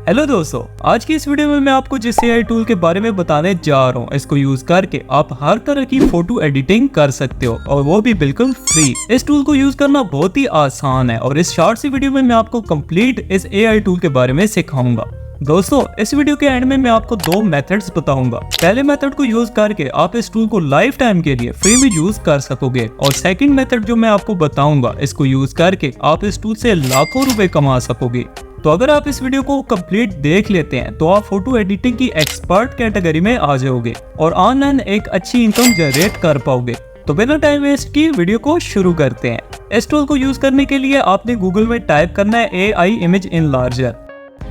Hello दोस्तों, आज की इस वीडियो में मैं आपको जिस AI टूल के बारे में बताने जा रहा हूँ, इसको यूज करके आप हर तरह की फोटो एडिटिंग कर सकते हो और वो भी बिल्कुल फ्री। इस टूल को यूज करना बहुत ही आसान है और इस शॉर्ट सी वीडियो में मैं आपको कंप्लीट इस AI टूल के बारे में सिखाऊंगा। दोस्तों, इस वीडियो के एंड में मैं आपको दो मेथड्स बताऊंगा। पहले मेथड को यूज करके आप इस टूल को लाइफ टाइम के लिए फ्री में यूज कर सकोगे और सेकंड मेथड जो मैं आपको बताऊंगा, इसको यूज करके आप इस टूल से लाखों रुपए कमा सकोगे। तो अगर आप इस वीडियो को कंप्लीट देख लेते हैं तो आप फोटो एडिटिंग की एक्सपर्ट कैटेगरी में आ जाओगे और ऑनलाइन एक अच्छी इनकम जनरेट कर पाओगे। तो बिना टाइम वेस्ट की वीडियो को शुरू करते हैं। इस टूल को यूज करने के लिए आपने गूगल में टाइप करना है AI इमेज इनलार्जर।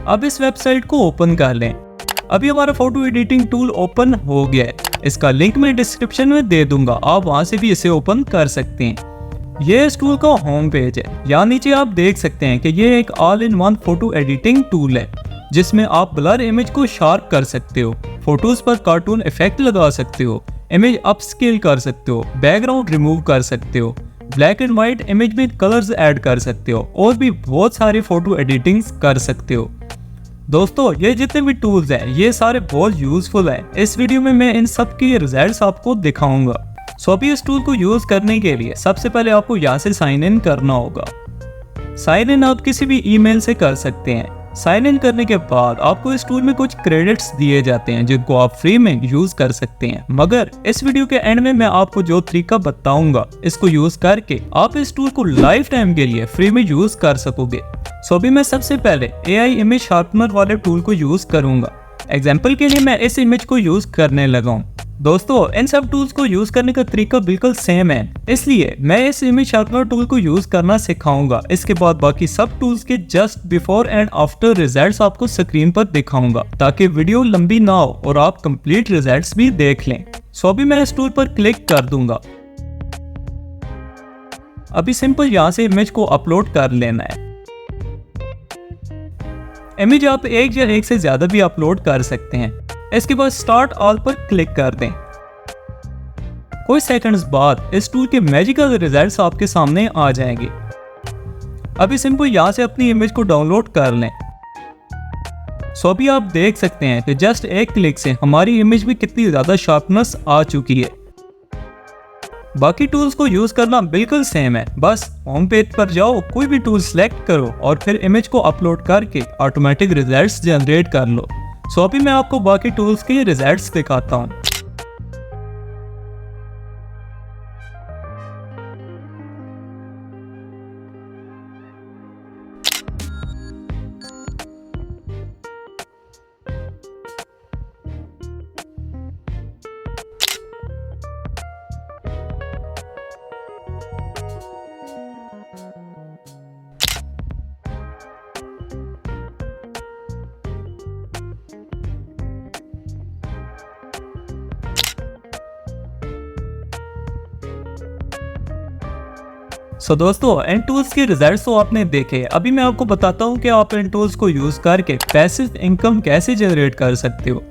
अब इस वेबसाइट को ओपन कर लें। अभी हमारा फोटो एडिटिंग टूल ओपन हो गया है। इसका लिंक मैं डिस्क्रिप्शन में दे दूंगा, आप वहां से भी इसे ओपन कर सकते हैं। ये इस टूल का होम पेज है। यहाँ नीचे आप देख सकते हैं कि ये एक all in one photo editing tool है जिसमें आप ब्लर इमेज को शार्प कर सकते हो, फोटोज पर कार्टून इफेक्ट लगा सकते हो, इमेज अपस्केल कर सकते हो, बैकग्राउंड रिमूव कर सकते हो, ब्लैक एंड व्हाइट इमेज में कलर्स ऐड कर सकते हो और भी बहुत सारे फोटो एडिटिंग कर सकते हो। दोस्तों, ये जितने भी टूल्स हैं ये सारे बहुत यूजफुल हैं। इस वीडियो में मैं इन सब के रिजल्ट्स आपको दिखाऊंगा। सो अभी इस टूल को यूज करने के लिए सबसे पहले आपको यहाँ से साइन इन करना होगा। साइन इन आप किसी भी ईमेल से कर सकते हैं। साइन इन करने के बाद आपको इस टूल में कुछ क्रेडिट्स दिए जाते हैं जिनको आप फ्री में यूज कर सकते हैं, मगर इस वीडियो के एंड में मैं आपको जो तरीका बताऊंगा इसको यूज करके आप इस टूल को लाइफ टाइम के लिए फ्री में यूज कर सकोगे। सो अभी मैं सबसे पहले AI इमेज शार्पनर वाले टूल को यूज करूंगा। एग्जाम्पल के लिए मैं इस इमेज को यूज करने लगा हूँ। दोस्तों, इन सब टूल्स को यूज करने का तरीका बिल्कुल सेम है, इसलिए मैं इस इमेज शार्पनर टूल को यूज करना सिखाऊंगा। इसके बाद बाकी सब टूल्स के just before and after results आपको स्क्रीन पर दिखाऊंगा ताकि वीडियो लंबी ना हो और आप कंप्लीट रिजल्ट्स भी देख लें। सो अभी मैं इस टूल पर क्लिक कर दूंगा। अभी सिंपल यहाँ से इमेज को अपलोड कर लेना है। इमेज आप एक से ज्यादा भी अपलोड कर सकते हैं। इसके बाद स्टार्ट ऑल पर क्लिक कर दें। कुछ सेकंड्स बाद इस टूल के मैजिकल रिजल्ट्स आपके सामने आ जाएंगे। अभी सिंपल यहां से अपनी इमेज को डाउनलोड कर लें। सो अभी आप देख सकते हैं कि जस्ट एक क्लिक से हमारी इमेज में कितनी ज्यादा शार्पनेस आ चुकी है। बाकी टूल्स को यूज करना बिल्कुल सेम है, बस होम पेज पर जाओ, कोई भी टूल सेलेक्ट करो और फिर इमेज को अपलोड करके ऑटोमेटिक रिजल्ट्स जनरेट कर लो। सो अभी मैं आपको बाकी टूल्स के रिजल्ट्स दिखाता हूँ। सो दोस्तों, इन टूल्स के रिजल्ट्स तो आपने देखे। अभी मैं आपको बताता हूँ कि आप इन टूल्स को यूज करके पैसिव इनकम कैसे जनरेट कर सकते हो।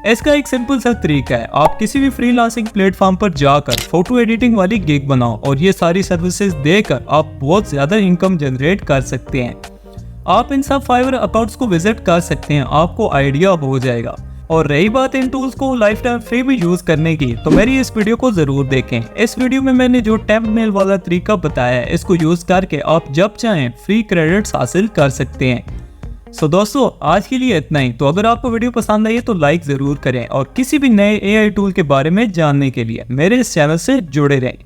इसका एक सिंपल सा तरीका है, आप किसी भी फ्रीलांसिंग प्लेटफॉर्म पर जाकर फोटो एडिटिंग वाली गिग बनाओ और ये सारी सर्विसेज देकर आप बहुत ज्यादा इनकम जनरेट कर सकते हैं। आप इन सब फाइवर अकाउंट्स को विजिट कर सकते हैं, आपको आइडिया हो जाएगा। और रही बात इन टूल्स को लाइफ टाइम फ्री में यूज करने की, तो मेरी इस वीडियो को जरूर देखें। इस वीडियो में मैंने जो थंबनेल वाला तरीका बताया है, इसको यूज करके आप जब चाहें फ्री क्रेडिट्स हासिल कर सकते हैं। सो दोस्तों, आज के लिए इतना ही। तो अगर आपको वीडियो पसंद आई तो लाइक जरूर करें और किसी भी नए AI टूल के बारे में जानने के लिए मेरे इस चैनल से जुड़े रहें।